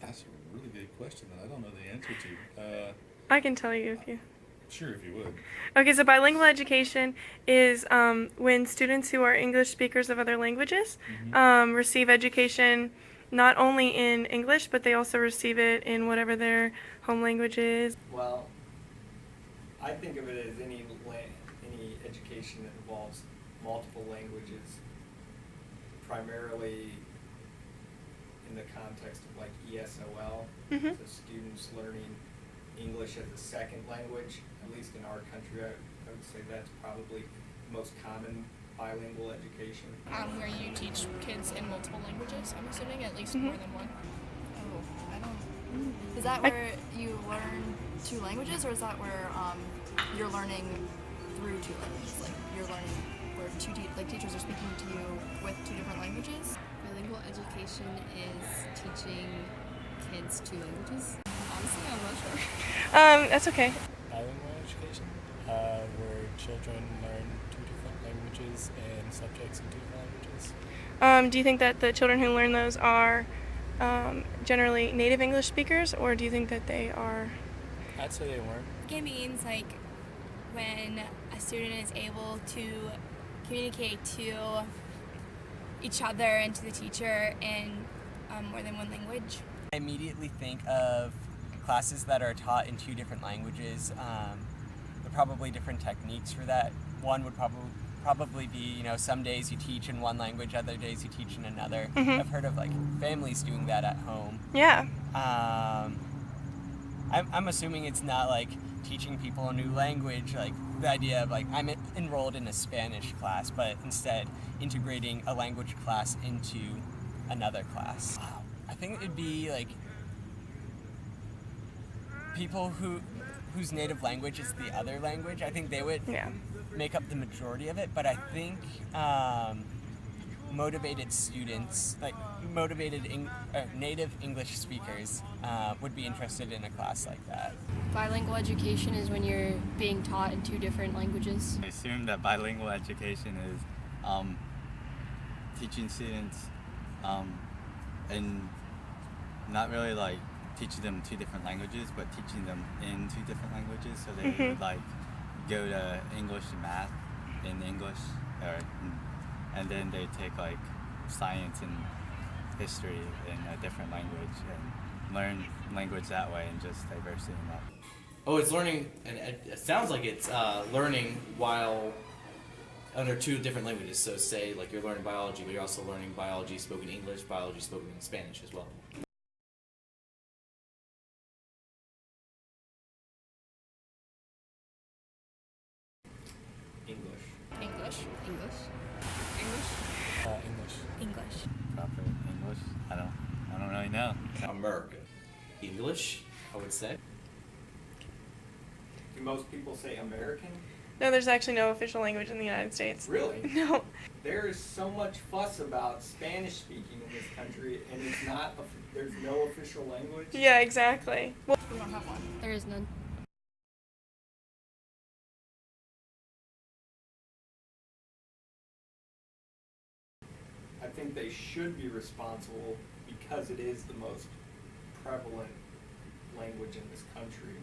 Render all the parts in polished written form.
That's a really good question that I don't know the answer to. I can tell you if you. Sure, if you would. Okay, so bilingual education is when students who are English speakers of other languages receive education not only in English, but they also receive it in whatever their home language is. Well, I think of it as any education that involves multiple languages, primarily in the context of like ESOL, so students learning English as a second language. At least in our country, I would say that's probably the most common bilingual education. Where you teach kids in multiple languages, I'm assuming, at least more than one. Oh, I don't. Is that where you learn two languages, or is that where you're learning through two languages? Like you're learning where teachers are speaking to you with two different languages? Bilingual education is teaching kids two languages. Honestly, I'm not sure. That's okay. Bilingual education, where children learn two different languages and subjects in two different languages. Do you think that the children who learn those are generally native English speakers, or do you think that they are? I'd say they weren't. It means like when a student is able to communicate to each other and to the teacher in more than one language. I immediately think of classes that are taught in two different languages. There are probably different techniques for that. One would probably be, some days you teach in one language, other days you teach in another. I've heard of like families doing that at home. Yeah. I'm assuming it's not like teaching people a new language, like the idea of like I'm enrolled in a Spanish class, but instead integrating a language class into another class. I think it'd be like people whose native language is the other language. I think they would make up the majority of it, but I think motivated students, like motivated native English speakers would be interested in a class like that. Bilingual education is when you're being taught in two different languages. I assume that bilingual education is teaching students and not really like teaching them two different languages, but teaching them in two different languages. So they would like go to English and math in English, and then they take like science and history in a different language and learn language that way, and just diversity in that. Oh, it's learning, and it sounds like it's learning while under two different languages. So say like you're learning biology, but you're also learning biology spoken in English, biology spoken in Spanish as well. English. English. English. English. English. English. Proper English? I don't really know. America. English, I would say. Do most people say American? No, there's actually no official language in the United States. Really? No. There is so much fuss about Spanish speaking in this country, and it's not. There's no official language. Yeah, exactly. Well, We don't have one. There is none. I think they should be responsible because it is the most prevalent language in this country.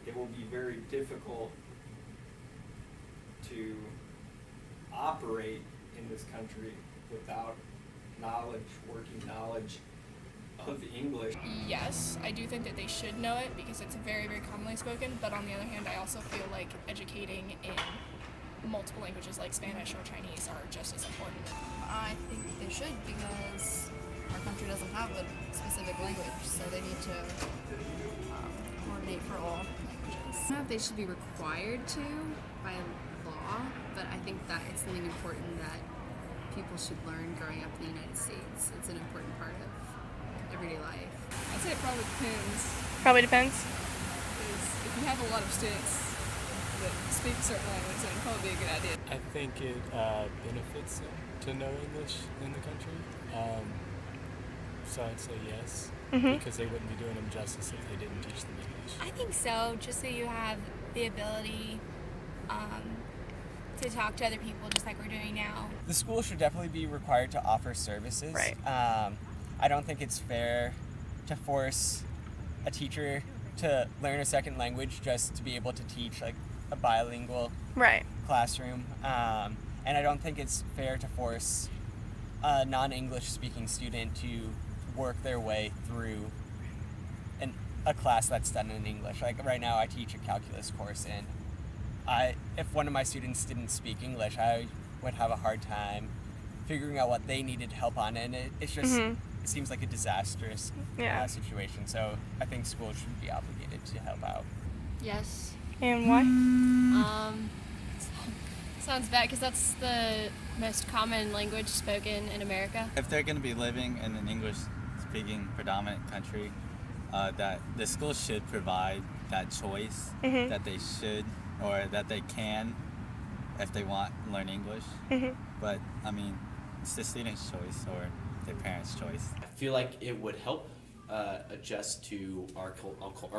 It will be very difficult to operate in this country without working knowledge of English. Yes, I do think that they should know it because it's very, very commonly spoken, but on the other hand, I also feel like educating in multiple languages like Spanish or Chinese are just as important. I think they should because our country doesn't have a specific language, so they need to coordinate for all languages. I don't know if they should be required to by law, but I think that it's something important that people should learn growing up in the United States. It's an important part of everyday life. I'd say it probably depends. probably depends. Because if you have a lot of students that speak a certain language, then it'd probably be a good idea. I think it benefits them to know English in the country. So I'd say yes, because they wouldn't be doing them justice if they didn't teach them English. I think so, just so you have the ability to talk to other people just like we're doing now. The school should definitely be required to offer services. Right. I don't think it's fair to force a teacher to learn a second language just to be able to teach like a bilingual Right. classroom. And I don't think it's fair to force a non-English speaking student to work their way through a class that's done in English. Like right now I teach a calculus course, and if one of my students didn't speak English, I would have a hard time figuring out what they needed help on, and it's just it seems like a disastrous situation. So I think schools should be obligated to help out. Yes. And why? Sounds bad because that's the most common language spoken in America. If they're going to be living in an English-speaking predominant country, that the school should provide that choice that they should or that they can if they want to learn English. But I mean, it's the student's choice or their parents' choice. I feel like it would help adjust to our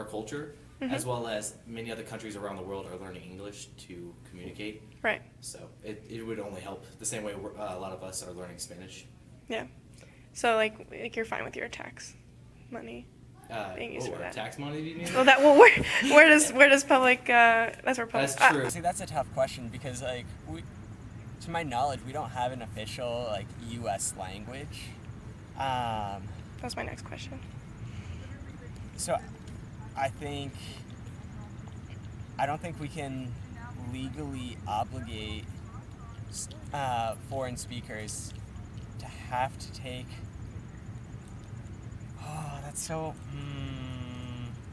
culture, as well as many other countries around the world are learning English to communicate. Right. So it would only help the same way a lot of us are learning Spanish. Yeah. So like you're fine with your tax money being used for that. Tax money, do you mean? Well, where does public? That's where public. That's true. See, that's a tough question because like to my knowledge, we don't have an official like U.S. language. That's my next question. So I don't think we can legally obligate foreign speakers to have to take. Oh, that's so.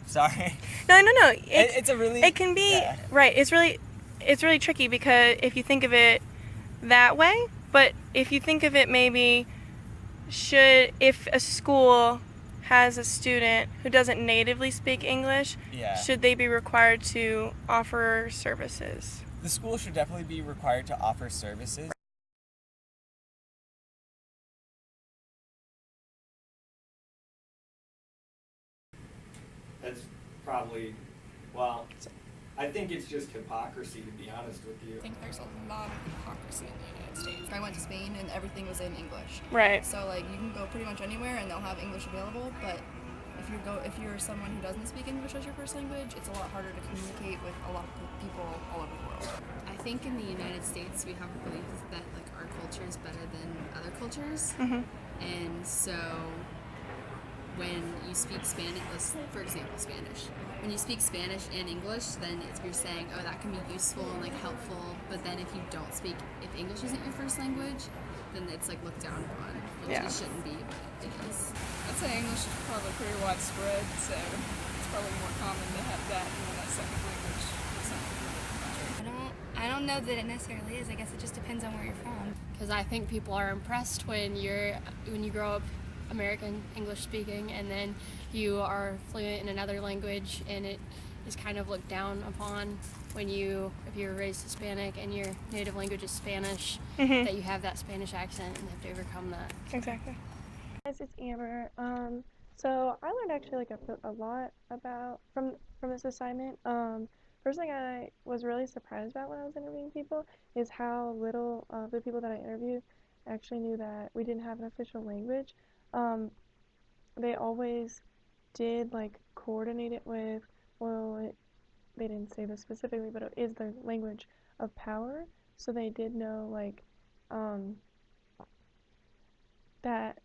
Sorry. No. It's a really. It can be right. It's really tricky because if you think of it that way, but if you think of it maybe if a school has a student who doesn't natively speak English, should they be required to offer services? The school should definitely be required to offer services. That's probably, well, I think it's just hypocrisy, to be honest with you. I think there's a lot of hypocrisy in the United States. I went to Spain and everything was in English. Right. So like you can go pretty much anywhere and they'll have English available, but if you're someone who doesn't speak English as your first language, it's a lot harder to communicate with a lot of people all over the world. I think in the United States we have a belief that like our culture is better than other cultures, and so when you speak Spanish, for example, Spanish. When you speak Spanish and English, then you're saying, oh, that can be useful and like helpful. But then if you don't speak, if English isn't your first language, then it's like looked down upon, which it shouldn't be, but it is. I'd say English is probably pretty widespread, so it's probably more common to have that than that second language in some country. I don't know that it necessarily is. I guess it just depends on where you're from. Because I think people are impressed when you grow up American English speaking and then you are fluent in another language, and it is kind of looked down upon when if you're raised Hispanic and your native language is Spanish, that you have that Spanish accent and have to overcome that. Exactly. Guys, it's Amber. So I learned actually like a lot from this assignment. First thing I was really surprised about when I was interviewing people is how little of the people that I interviewed actually knew that we didn't have an official language. They always did like coordinate it with, they didn't say this specifically, but it is the language of power. So they did know like that,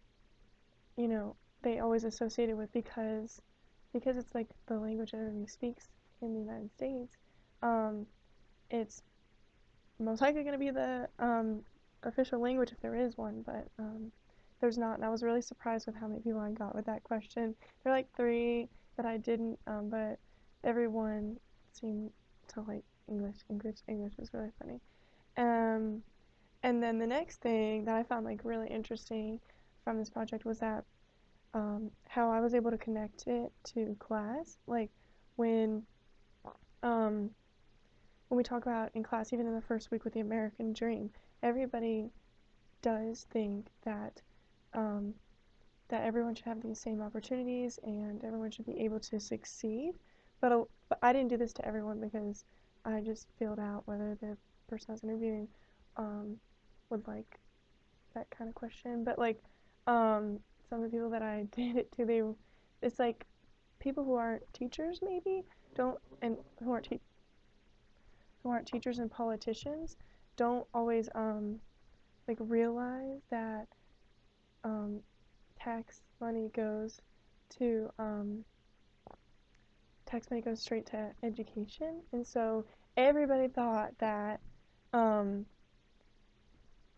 they always associated with because it's like the language that everybody speaks in the United States. It's most likely going to be the official language if there is one, but there's not. And I was really surprised with how many people I got with that question. There are like 3 that I didn't, but everyone seemed to like English. English was really funny. And then the next thing that I found like really interesting from this project was that how I was able to connect it to class. Like when we talk about in class, even in the first week with the American Dream, everybody does think that that everyone should have these same opportunities and everyone should be able to succeed. But I didn't do this to everyone because I just filled out whether person I was interviewing would like that kind of question. But like some of the people that I did it to, it's like people who aren't teachers maybe don't and who aren't teachers and politicians don't always like realize that um, tax money goes to tax money goes straight to education, and so everybody thought that um,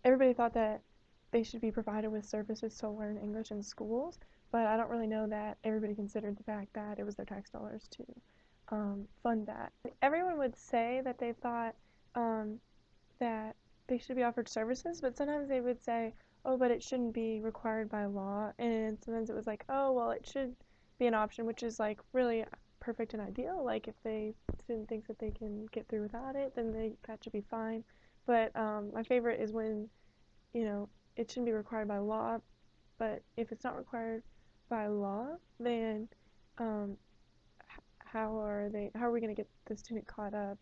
everybody thought that they should be provided with services to learn English in schools, but I don't really know that everybody considered the fact that it was their tax dollars to fund that. Everyone would say that they thought that they should be offered services, but sometimes they would say, oh, but it shouldn't be required by law, and sometimes it was like, oh, well, it should be an option, which is like really perfect and ideal. Like if the student thinks that they can get through without it, then that should be fine. But my favorite is when, you know, it shouldn't be required by law, but if it's not required by law, then um, how are we going to get the student caught up?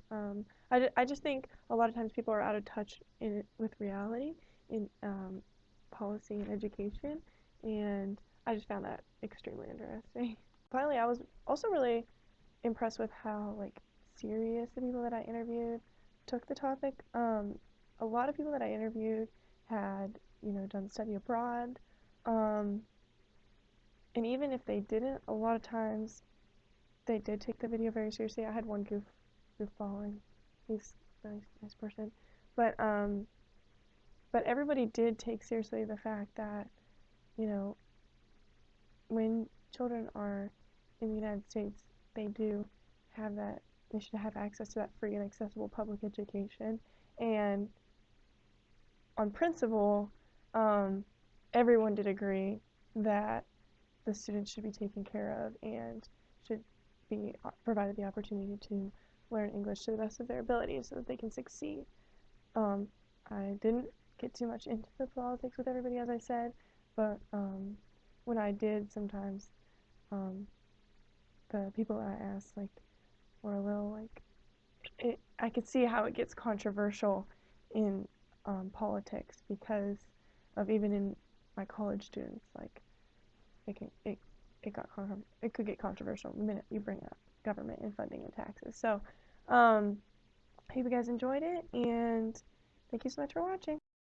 I just think a lot of times people are out of touch with reality in policy and education, and I just found that extremely interesting. Finally, I was also really impressed with how like serious the people that I interviewed took the topic. A lot of people that I interviewed had, you know, done study abroad, um, and even if they didn't, a lot of times they did take the video very seriously. I had one goofball, and he's a nice person, but everybody did take seriously the fact that, you know, when children are in the United States, they do have that, they should have access to that free and accessible public education. And on principle, everyone did agree that the students should be taken care of and should be provided the opportunity to learn English to the best of their ability so that they can succeed. I didn't get too much into the politics with everybody, as I said, but when I did, sometimes the people that I asked like were a little like I could see how it gets controversial in politics because of even in my college students, like it can it could get controversial the minute you bring up government and funding and taxes. So I hope you guys enjoyed it, and thank you so much for watching.